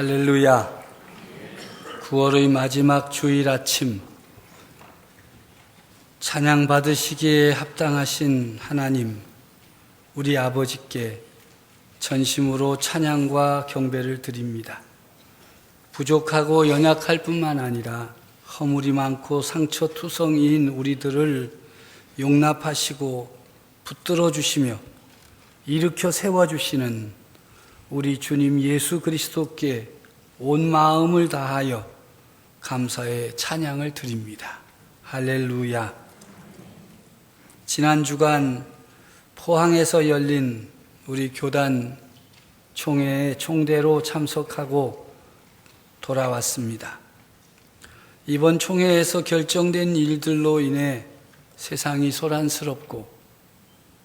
할렐루야. 9월의 마지막 주일 아침, 찬양 받으시기에 합당하신 하나님, 우리 아버지께 전심으로 찬양과 경배를 드립니다. 부족하고 연약할 뿐만 아니라 허물이 많고 상처투성이인 우리들을 용납하시고 붙들어 주시며 일으켜 세워주시는 우리 주님 예수 그리스도께 온 마음을 다하여 감사의 찬양을 드립니다. 할렐루야. 지난 주간 포항에서 열린 우리 교단 총회에 총대로 참석하고 돌아왔습니다. 이번 총회에서 결정된 일들로 인해 세상이 소란스럽고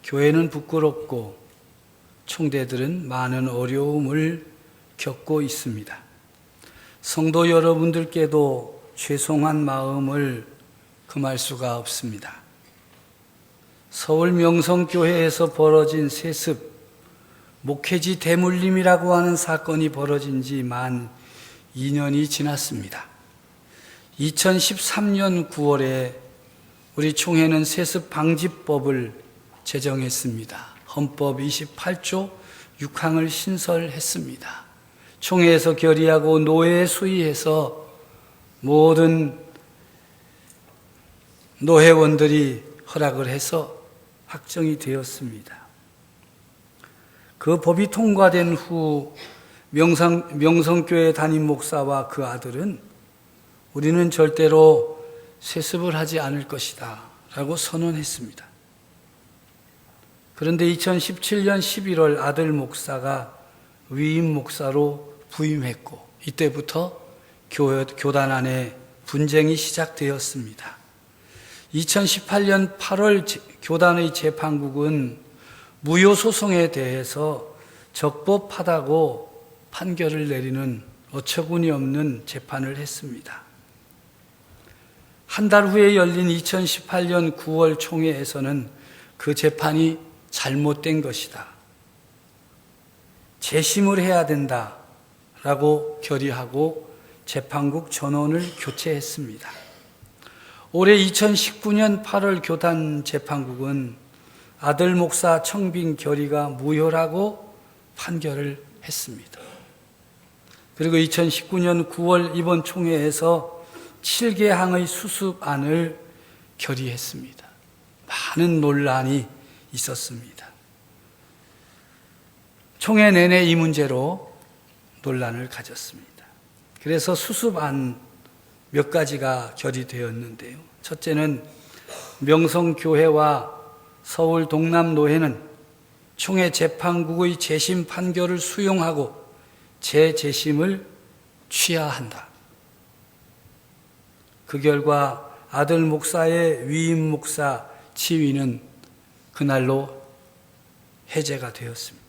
교회는 부끄럽고 총대들은 많은 어려움을 겪고 있습니다. 성도 여러분들께도 죄송한 마음을 금할 수가 없습니다. 서울 명성교회에서 벌어진 세습, 목회지 대물림이라고 하는 사건이 벌어진 지 만 2년이 지났습니다. 2013년 9월에 우리 총회는 세습 방지법을 제정했습니다. 헌법 28조 6항을 신설했습니다. 총회에서 결의하고 노회에 수의해서 모든 노회원들이 허락을 해서 확정이 되었습니다. 그 법이 통과된 후 명성교회 담임 목사와 그 아들은 우리는 절대로 세습을 하지 않을 것이다 라고 선언했습니다. 그런데 2017년 11월 아들 목사가 위임 목사로 부임했고 이때부터 교단 안에 분쟁이 시작되었습니다. 2018년 8월 교단의 재판국은 무효 소송에 대해서 적법하다고 판결을 내리는 어처구니 없는 재판을 했습니다. 한 달 후에 열린 2018년 9월 총회에서는 그 재판이 잘못된 것이다, 재심을 해야 된다라고 결의하고 재판국 전원을 교체했습니다. 올해 2019년 8월 교단 재판국은 아들 목사 청빙 결의가 무효라고 판결을 했습니다. 그리고 2019년 9월 이번 총회에서 7개 항의 수습안을 결의했습니다. 많은 논란이 있었습니다. 총회 내내 이 문제로 논란을 가졌습니다. 그래서 수습안 몇 가지가 결의되었는데요. 첫째는 명성교회와 서울 동남노회는 총회 재판국의 재심 판결을 수용하고 재재심을 취하야 한다. 그 결과 아들 목사의 위임 목사 지위는 그날로 해제가 되었습니다.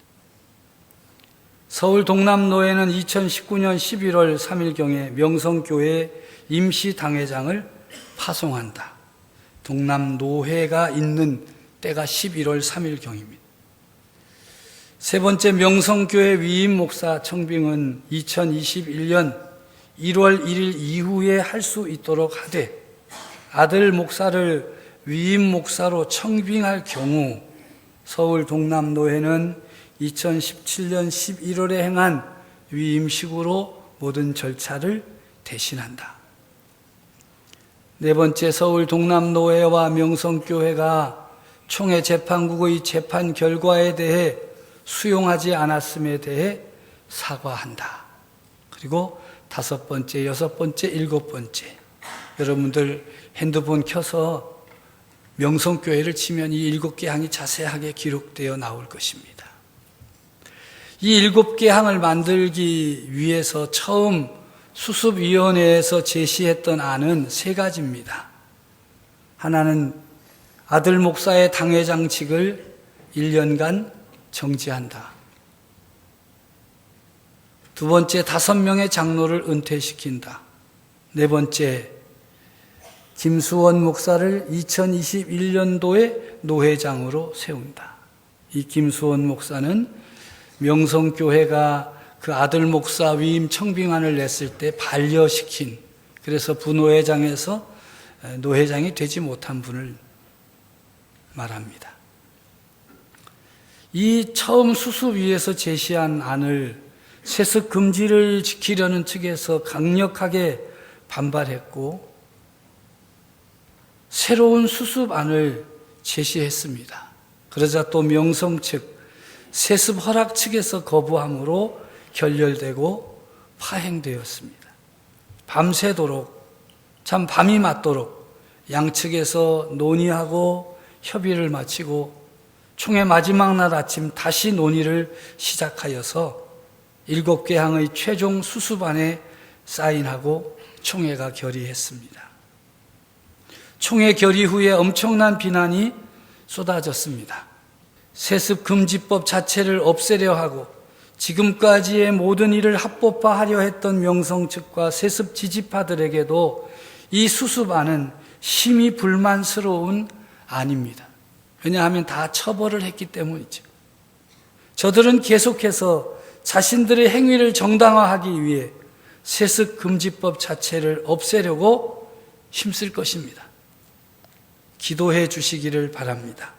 서울 동남노회는 2019년 11월 3일경에 명성교회 임시당회장을 파송한다. 동남노회가 있는 때가 11월 3일경입니다. 세 번째, 명성교회 위임 목사 청빙은 2021년 1월 1일 이후에 할 수 있도록 하되 아들 목사를 위임 목사로 청빙할 경우 서울 동남노회는 2017년 11월에 행한 위임식으로 모든 절차를 대신한다. 네 번째, 서울 동남노회와 명성교회가 총회 재판국의 재판 결과에 대해 수용하지 않았음에 대해 사과한다. 그리고 다섯 번째, 여섯 번째, 일곱 번째, 여러분들 핸드폰 켜서 명성교회를 치면 이 7개 항이 자세하게 기록되어 나올 것입니다. 이 7개 항을 만들기 위해서 처음 수습위원회에서 제시했던 안은 3가지입니다. 하나는 아들 목사의 당회장직을 1년간 정지한다. 두 번째, 5명의 장로를 은퇴시킨다. 네 번째, 김수원 목사를 2021년도에 노회장으로 세운다. 이 김수원 목사는 명성교회가 그 아들 목사 위임 청빙안을 냈을 때 반려시킨, 그래서 부노회장에서 노회장이 되지 못한 분을 말합니다. 이 처음 수습위에서 제시한 안을 세습 금지를 지키려는 측에서 강력하게 반발했고 새로운 수습안을 제시했습니다. 그러자 또 명성 측, 세습 허락 측에서 거부함으로 결렬되고 파행되었습니다. 밤새도록, 참 밤이 맞도록 양측에서 논의하고 협의를 마치고 총회 마지막 날 아침 다시 논의를 시작하여서 7개항의 최종 수습안에 사인하고 총회가 결의했습니다. 총회 결의 후에 엄청난 비난이 쏟아졌습니다. 세습금지법 자체를 없애려 하고 지금까지의 모든 일을 합법화하려 했던 명성 측과 세습 지지파들에게도 이 수습안은 심히 불만스러운 안입니다. 왜냐하면 다 처벌을 했기 때문이죠. 저들은 계속해서 자신들의 행위를 정당화하기 위해 세습금지법 자체를 없애려고 힘쓸 것입니다. 기도해 주시기를 바랍니다.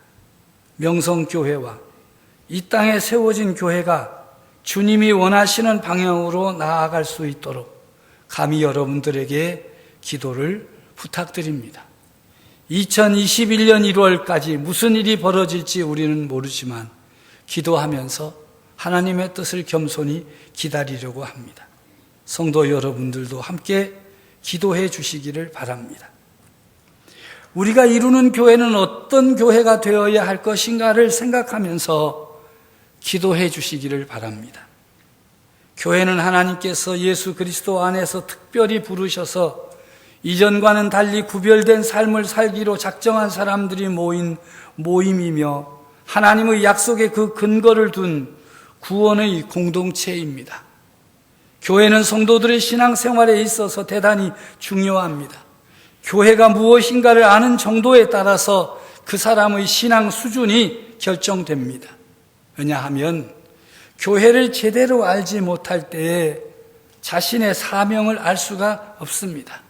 명성교회와 이 땅에 세워진 교회가 주님이 원하시는 방향으로 나아갈 수 있도록 감히 여러분들에게 기도를 부탁드립니다. 2021년 1월까지 무슨 일이 벌어질지 우리는 모르지만 기도하면서 하나님의 뜻을 겸손히 기다리려고 합니다. 성도 여러분들도 함께 기도해 주시기를 바랍니다. 우리가 이루는 교회는 어떤 교회가 되어야 할 것인가를 생각하면서 기도해 주시기를 바랍니다. 교회는 하나님께서 예수 그리스도 안에서 특별히 부르셔서 이전과는 달리 구별된 삶을 살기로 작정한 사람들이 모인 모임이며 하나님의 약속에 그 근거를 둔 구원의 공동체입니다. 교회는 성도들의 신앙생활에 있어서 대단히 중요합니다. 교회가 무엇인가를 아는 정도에 따라서 그 사람의 신앙 수준이 결정됩니다. 왜냐하면 교회를 제대로 알지 못할 때에 자신의 사명을 알 수가 없습니다.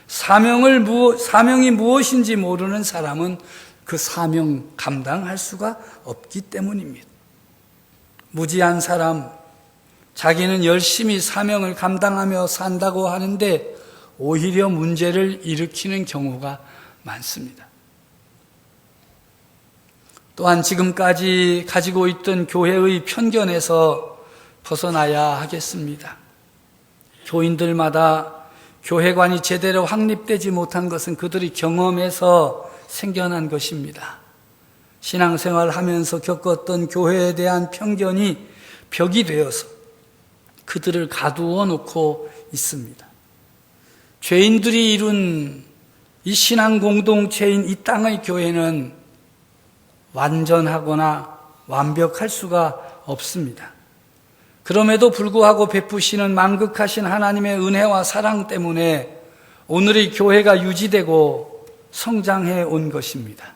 사명이 무엇인지 모르는 사람은 그 사명 감당할 수가 없기 때문입니다. 무지한 사람, 자기는 열심히 사명을 감당하며 산다고 하는데 오히려 문제를 일으키는 경우가 많습니다. 또한 지금까지 가지고 있던 교회의 편견에서 벗어나야 하겠습니다. 교인들마다 교회관이 제대로 확립되지 못한 것은 그들의 경험에서 생겨난 것입니다. 신앙생활을 하면서 겪었던 교회에 대한 편견이 벽이 되어서 그들을 가두어 놓고 있습니다. 죄인들이 이룬 이 신앙 공동체인 이 땅의 교회는 완전하거나 완벽할 수가 없습니다. 그럼에도 불구하고 베푸시는 만극하신 하나님의 은혜와 사랑 때문에 오늘의 교회가 유지되고 성장해 온 것입니다.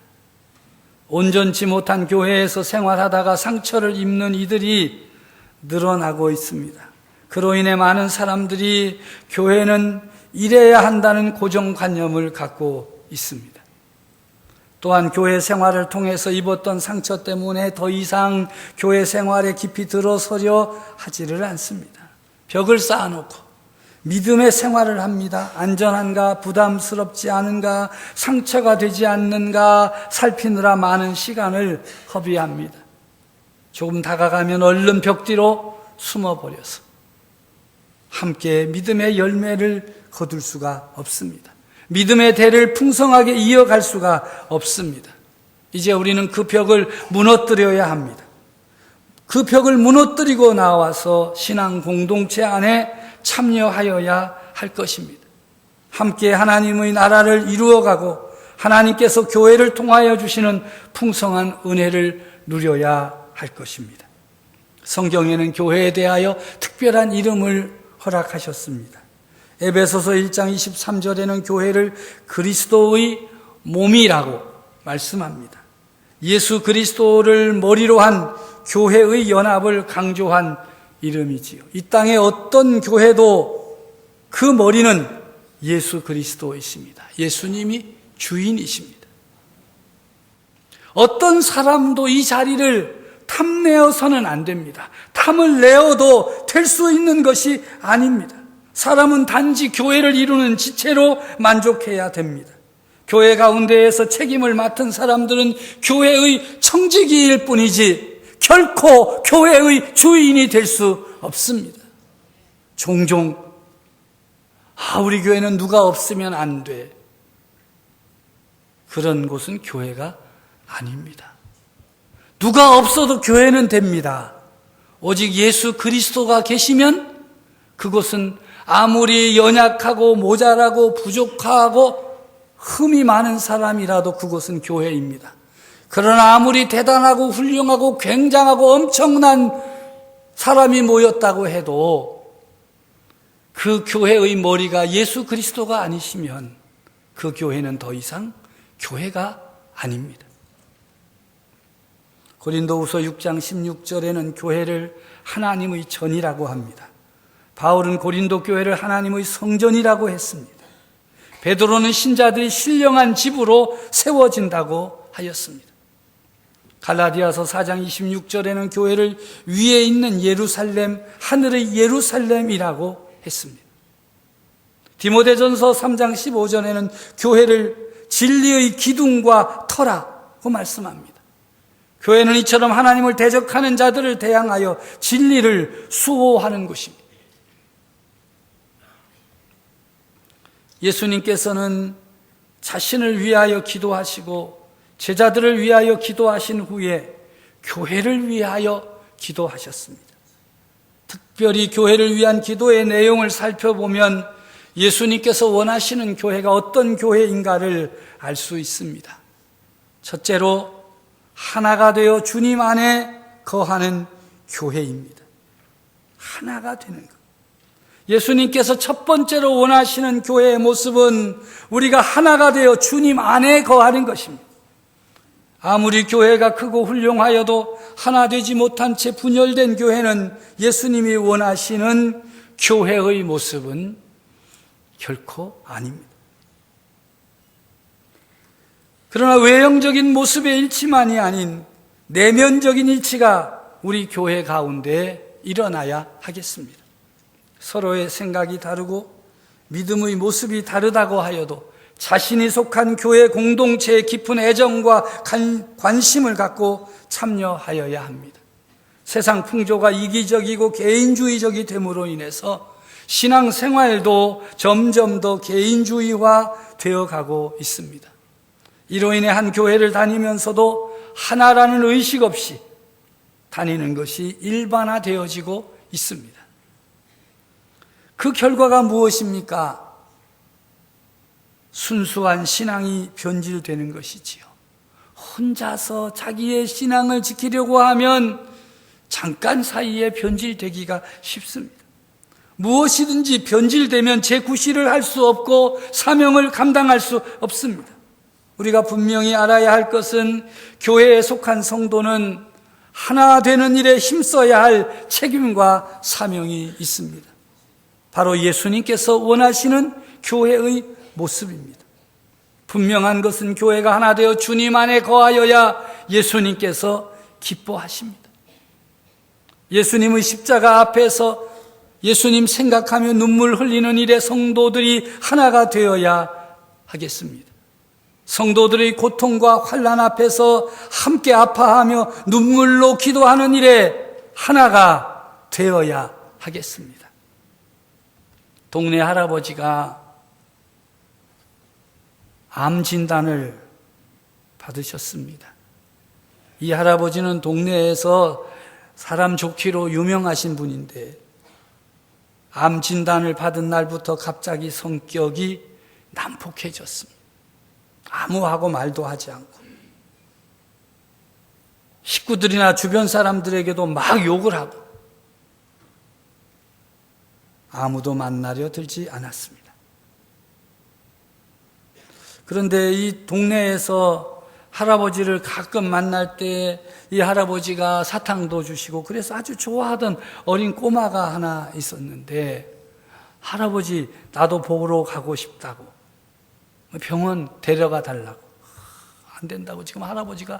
온전치 못한 교회에서 생활하다가 상처를 입는 이들이 늘어나고 있습니다. 그로 인해 많은 사람들이 교회는 이래야 한다는 고정관념을 갖고 있습니다. 또한 교회 생활을 통해서 입었던 상처 때문에 더 이상 교회 생활에 깊이 들어서려 하지를 않습니다. 벽을 쌓아놓고 믿음의 생활을 합니다. 안전한가, 부담스럽지 않은가, 상처가 되지 않는가 살피느라 많은 시간을 허비합니다. 조금 다가가면 얼른 벽 뒤로 숨어버려서 함께 믿음의 열매를 거둘 수가 없습니다. 믿음의 대를 풍성하게 이어갈 수가 없습니다. 이제 우리는 그 벽을 무너뜨려야 합니다. 그 벽을 무너뜨리고 나와서 신앙 공동체 안에 참여하여야 할 것입니다. 함께 하나님의 나라를 이루어가고 하나님께서 교회를 통하여 주시는 풍성한 은혜를 누려야 할 것입니다. 성경에는 교회에 대하여 특별한 이름을 허락하셨습니다. 에베소서 1장 23절에는 교회를 그리스도의 몸이라고 말씀합니다. 예수 그리스도를 머리로 한 교회의 연합을 강조한 이름이지요. 이 땅의 어떤 교회도 그 머리는 예수 그리스도이십니다. 예수님이 주인이십니다. 어떤 사람도 이 자리를 탐내어서는 안 됩니다. 탐을 내어도 될 수 있는 것이 아닙니다. 사람은 단지 교회를 이루는 지체로 만족해야 됩니다. 교회 가운데에서 책임을 맡은 사람들은 교회의 청지기일 뿐이지 결코 교회의 주인이 될 수 없습니다. 종종 우리 교회는 누가 없으면 안 돼. 그런 곳은 교회가 아닙니다. 누가 없어도 교회는 됩니다. 오직 예수 그리스도가 계시면 그곳은 아무리 연약하고 모자라고 부족하고 흠이 많은 사람이라도 그곳은 교회입니다. 그러나 아무리 대단하고 훌륭하고 굉장하고 엄청난 사람이 모였다고 해도 그 교회의 머리가 예수 그리스도가 아니시면 그 교회는 더 이상 교회가 아닙니다. 고린도후서 6장 16절에는 교회를 하나님의 전이라고 합니다. 바울은 고린도 교회를 하나님의 성전이라고 했습니다. 베드로는 신자들이 신령한 집으로 세워진다고 하였습니다. 갈라디아서 4장 26절에는 교회를 위에 있는 예루살렘, 하늘의 예루살렘이라고 했습니다. 디모데전서 3장 15절에는 교회를 진리의 기둥과 터라고 말씀합니다. 교회는 이처럼 하나님을 대적하는 자들을 대항하여 진리를 수호하는 곳입니다. 예수님께서는 자신을 위하여 기도하시고 제자들을 위하여 기도하신 후에 교회를 위하여 기도하셨습니다. 특별히 교회를 위한 기도의 내용을 살펴보면 예수님께서 원하시는 교회가 어떤 교회인가를 알 수 있습니다. 첫째로 하나가 되어 주님 안에 거하는 교회입니다. 하나가 되는 것. 예수님께서 첫 번째로 원하시는 교회의 모습은 우리가 하나가 되어 주님 안에 거하는 것입니다. 아무리 교회가 크고 훌륭하여도 하나 되지 못한 채 분열된 교회는 예수님이 원하시는 교회의 모습은 결코 아닙니다. 그러나 외형적인 모습의 일치만이 아닌 내면적인 일치가 우리 교회 가운데 일어나야 하겠습니다. 서로의 생각이 다르고 믿음의 모습이 다르다고 하여도 자신이 속한 교회 공동체에 깊은 애정과 관심을 갖고 참여하여야 합니다. 세상 풍조가 이기적이고 개인주의적이 됨으로 인해서 신앙생활도 점점 더 개인주의화 되어가고 있습니다. 이로 인해 한 교회를 다니면서도 하나라는 의식 없이 다니는 것이 일반화되어지고 있습니다. 그 결과가 무엇입니까? 순수한 신앙이 변질되는 것이지요. 혼자서 자기의 신앙을 지키려고 하면 잠깐 사이에 변질되기가 쉽습니다. 무엇이든지 변질되면 재구실을 할 수 없고 사명을 감당할 수 없습니다. 우리가 분명히 알아야 할 것은 교회에 속한 성도는 하나 되는 일에 힘써야 할 책임과 사명이 있습니다. 바로 예수님께서 원하시는 교회의 모습입니다. 분명한 것은 교회가 하나 되어 주님 안에 거하여야 예수님께서 기뻐하십니다. 예수님의 십자가 앞에서 예수님 생각하며 눈물 흘리는 일에 성도들이 하나가 되어야 하겠습니다. 성도들의 고통과 환난 앞에서 함께 아파하며 눈물로 기도하는 일에 하나가 되어야 하겠습니다. 동네 할아버지가 암 진단을 받으셨습니다. 이 할아버지는 동네에서 사람 좋기로 유명하신 분인데 암 진단을 받은 날부터 갑자기 성격이 난폭해졌습니다. 아무하고 말도 하지 않고 식구들이나 주변 사람들에게도 막 욕을 하고 아무도 만나려 들지 않았습니다. 그런데 이 동네에서 할아버지를 가끔 만날 때 이 할아버지가 사탕도 주시고 그래서 아주 좋아하던 어린 꼬마가 하나 있었는데, 할아버지 나도 보러 가고 싶다고 병원 데려가 달라고. 안 된다고. 지금 할아버지가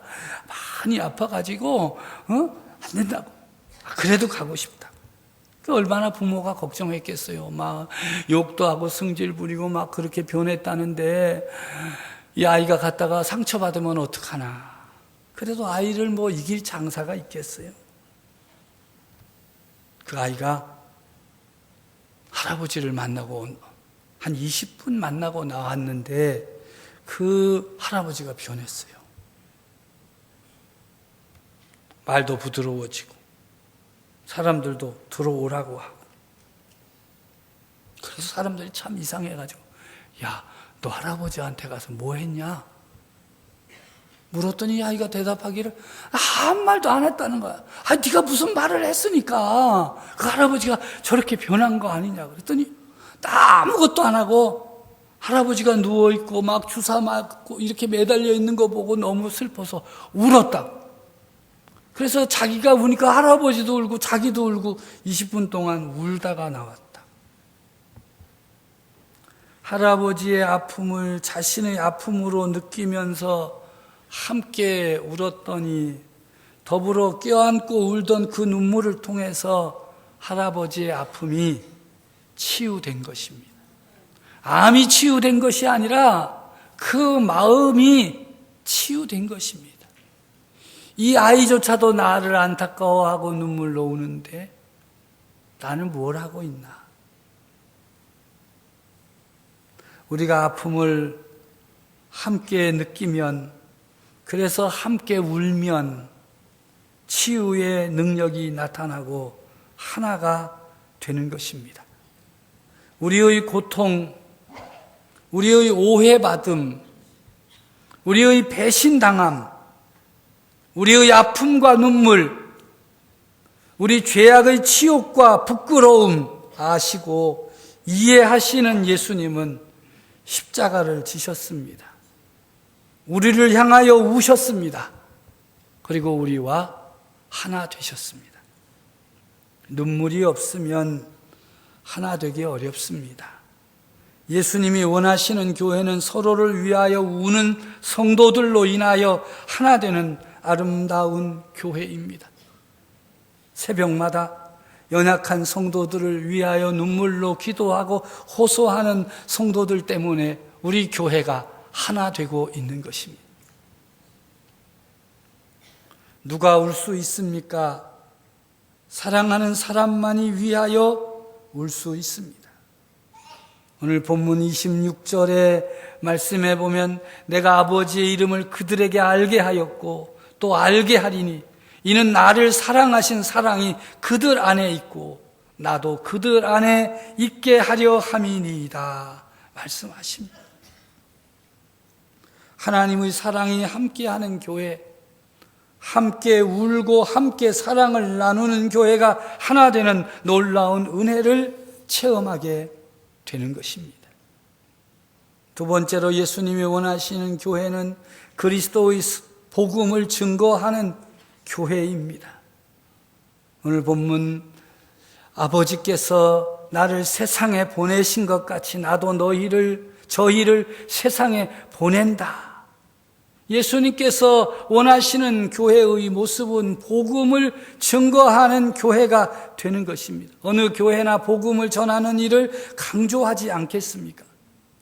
많이 아파가지고 안 된다고. 그래도 가고 싶다. 얼마나 부모가 걱정했겠어요. 막 욕도 하고 승질 부리고 막 그렇게 변했다는데 이 아이가 갔다가 상처받으면 어떡하나. 그래도 아이를 뭐 이길 장사가 있겠어요. 그 아이가 할아버지를 만나고 한 20분 만나고 나왔는데 그 할아버지가 변했어요. 말도 부드러워지고 사람들도 들어오라고 하고. 그래서 사람들이 참 이상해가지고, 야, 너 할아버지한테 가서 뭐 했냐? 물었더니 이 아이가 대답하기를 아무 말도 안 했다는 거야. 네가 무슨 말을 했으니까 그 할아버지가 저렇게 변한 거 아니냐. 그랬더니 아무것도 안 하고 할아버지가 누워있고 막 주사 맞고 이렇게 매달려 있는 거 보고 너무 슬퍼서 울었다고. 그래서 자기가 우니까 할아버지도 울고 자기도 울고 20분 동안 울다가 나왔다. 할아버지의 아픔을 자신의 아픔으로 느끼면서 함께 울었더니 더불어 껴안고 울던 그 눈물을 통해서 할아버지의 아픔이 치유된 것입니다. 암이 치유된 것이 아니라 그 마음이 치유된 것입니다. 이 아이조차도 나를 안타까워하고 눈물로 우는데 나는 뭘 하고 있나? 우리가 아픔을 함께 느끼면, 그래서 함께 울면 치유의 능력이 나타나고 하나가 되는 것입니다. 우리의 고통, 우리의 오해받음, 우리의 배신당함, 우리의 아픔과 눈물, 우리 죄악의 치욕과 부끄러움 아시고 이해하시는 예수님은 십자가를 지셨습니다. 우리를 향하여 우셨습니다. 그리고 우리와 하나 되셨습니다. 눈물이 없으면 하나 되기 어렵습니다. 예수님이 원하시는 교회는 서로를 위하여 우는 성도들로 인하여 하나 되는 아름다운 교회입니다. 새벽마다 연약한 성도들을 위하여 눈물로 기도하고 호소하는 성도들 때문에 우리 교회가 하나 되고 있는 것입니다. 누가 울 수 있습니까? 사랑하는 사람만이 위하여 울 수 있습니다. 오늘 본문 26절의 말씀에 보면 내가 아버지의 이름을 그들에게 알게 하였고 또 알게 하리니 이는 나를 사랑하신 사랑이 그들 안에 있고 나도 그들 안에 있게 하려 함이니이다 말씀하십니다. 하나님의 사랑이 함께하는 교회, 함께 울고 함께 사랑을 나누는 교회가 하나 되는 놀라운 은혜를 체험하게 되는 것입니다. 두 번째로 예수님이 원하시는 교회는 그리스도의 복음을 증거하는 교회입니다. 오늘 본문 아버지께서 나를 세상에 보내신 것 같이 나도 저희를 세상에 보낸다. 예수님께서 원하시는 교회의 모습은 복음을 증거하는 교회가 되는 것입니다. 어느 교회나 복음을 전하는 일을 강조하지 않겠습니까?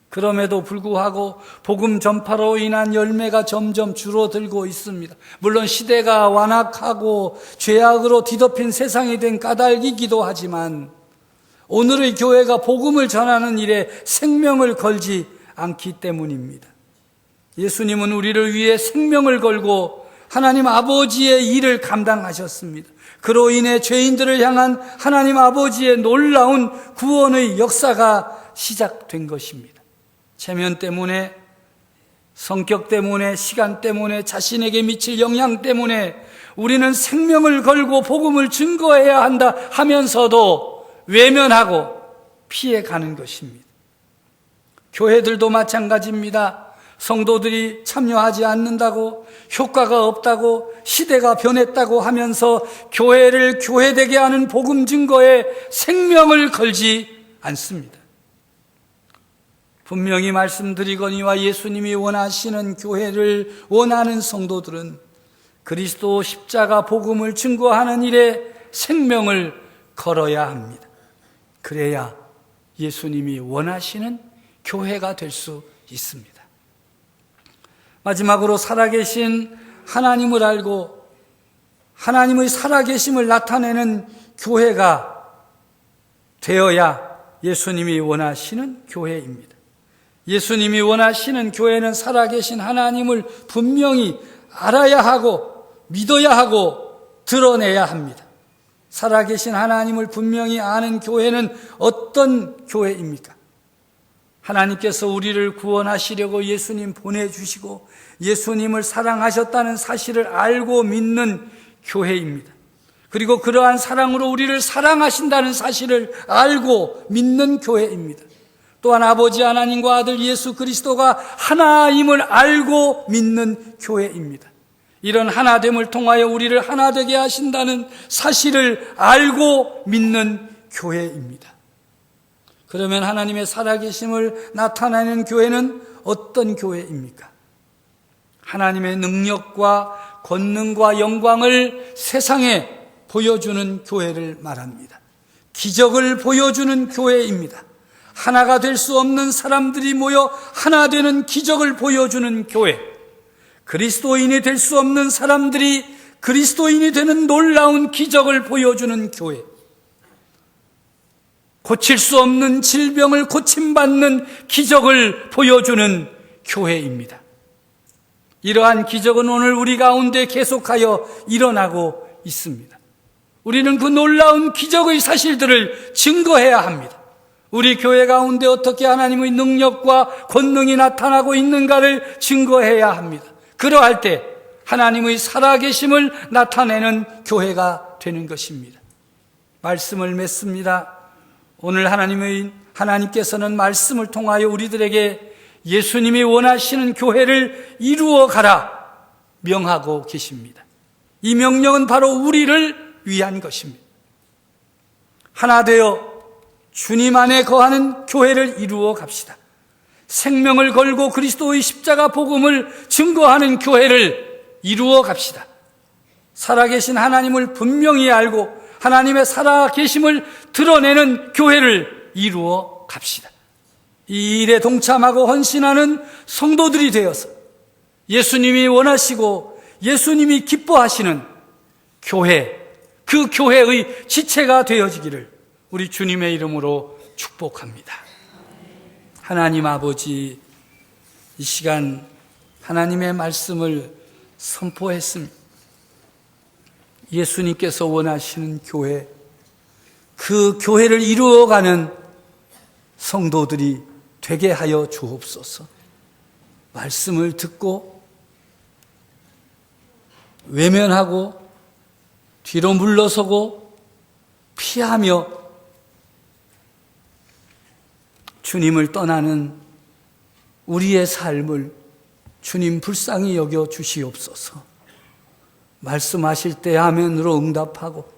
그럼에도 불구하고 복음 전파로 인한 열매가 점점 줄어들고 있습니다. 물론 시대가 완악하고 죄악으로 뒤덮인 세상이 된 까닭이기도 하지만 오늘의 교회가 복음을 전하는 일에 생명을 걸지 않기 때문입니다. 예수님은 우리를 위해 생명을 걸고 하나님 아버지의 일을 감당하셨습니다. 그로 인해 죄인들을 향한 하나님 아버지의 놀라운 구원의 역사가 시작된 것입니다. 체면 때문에, 성격 때문에, 시간 때문에, 자신에게 미칠 영향 때문에 우리는 생명을 걸고 복음을 증거해야 한다 하면서도 외면하고 피해가는 것입니다. 교회들도 마찬가지입니다. 성도들이 참여하지 않는다고, 효과가 없다고, 시대가 변했다고 하면서 교회를 교회되게 하는 복음 증거에 생명을 걸지 않습니다. 분명히 말씀드리거니와 예수님이 원하시는 교회를 원하는 성도들은 그리스도 십자가 복음을 증거하는 일에 생명을 걸어야 합니다. 그래야 예수님이 원하시는 교회가 될 수 있습니다. 마지막으로 살아계신 하나님을 알고 하나님의 살아계심을 나타내는 교회가 되어야 예수님이 원하시는 교회입니다. 예수님이 원하시는 교회는 살아계신 하나님을 분명히 알아야 하고 믿어야 하고 드러내야 합니다. 살아계신 하나님을 분명히 아는 교회는 어떤 교회입니까? 하나님께서 우리를 구원하시려고 예수님 보내주시고 예수님을 사랑하셨다는 사실을 알고 믿는 교회입니다. 그리고 그러한 사랑으로 우리를 사랑하신다는 사실을 알고 믿는 교회입니다. 또한 아버지 하나님과 아들 예수 그리스도가 하나임을 알고 믿는 교회입니다. 이런 하나됨을 통하여 우리를 하나되게 하신다는 사실을 알고 믿는 교회입니다. 그러면 하나님의 살아계심을 나타내는 교회는 어떤 교회입니까? 하나님의 능력과 권능과 영광을 세상에 보여주는 교회를 말합니다. 기적을 보여주는 교회입니다. 하나가 될 수 없는 사람들이 모여 하나 되는 기적을 보여주는 교회. 그리스도인이 될 수 없는 사람들이 그리스도인이 되는 놀라운 기적을 보여주는 교회. 고칠 수 없는 질병을 고침받는 기적을 보여주는 교회입니다. 이러한 기적은 오늘 우리 가운데 계속하여 일어나고 있습니다. 우리는 그 놀라운 기적의 사실들을 증거해야 합니다. 우리 교회 가운데 어떻게 하나님의 능력과 권능이 나타나고 있는가를 증거해야 합니다. 그러할 때 하나님의 살아계심을 나타내는 교회가 되는 것입니다. 말씀을 맺습니다. 오늘 하나님께서는 말씀을 통하여 우리들에게 예수님이 원하시는 교회를 이루어 가라 명하고 계십니다. 이 명령은 바로 우리를 위한 것입니다. 하나 되어 주님 안에 거하는 교회를 이루어 갑시다. 생명을 걸고 그리스도의 십자가 복음을 증거하는 교회를 이루어 갑시다. 살아계신 하나님을 분명히 알고 하나님의 살아계심을 드러내는 교회를 이루어 갑시다. 이 일에 동참하고 헌신하는 성도들이 되어서 예수님이 원하시고 예수님이 기뻐하시는 교회, 그 교회의 지체가 되어지기를 우리 주님의 이름으로 축복합니다. 하나님 아버지, 이 시간 하나님의 말씀을 선포했습니다. 예수님께서 원하시는 교회, 그 교회를 이루어가는 성도들이 되게 하여 주옵소서. 말씀을 듣고 외면하고 뒤로 물러서고 피하며 주님을 떠나는 우리의 삶을 주님 불쌍히 여겨 주시옵소서. 말씀하실 때 아멘으로 응답하고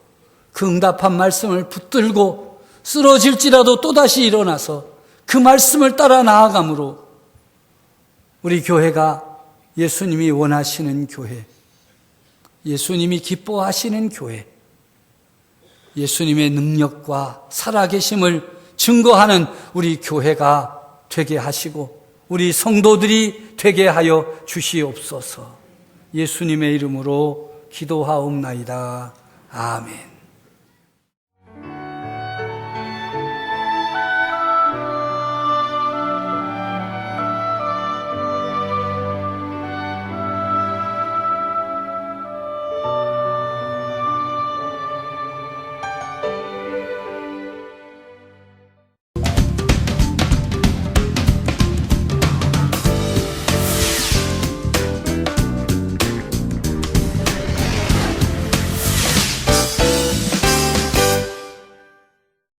그 응답한 말씀을 붙들고 쓰러질지라도 또다시 일어나서 그 말씀을 따라 나아감으로 우리 교회가 예수님이 원하시는 교회, 예수님이 기뻐하시는 교회, 예수님의 능력과 살아계심을 증거하는 우리 교회가 되게 하시고 우리 성도들이 되게 하여 주시옵소서. 예수님의 이름으로 기도하옵나이다. 아멘.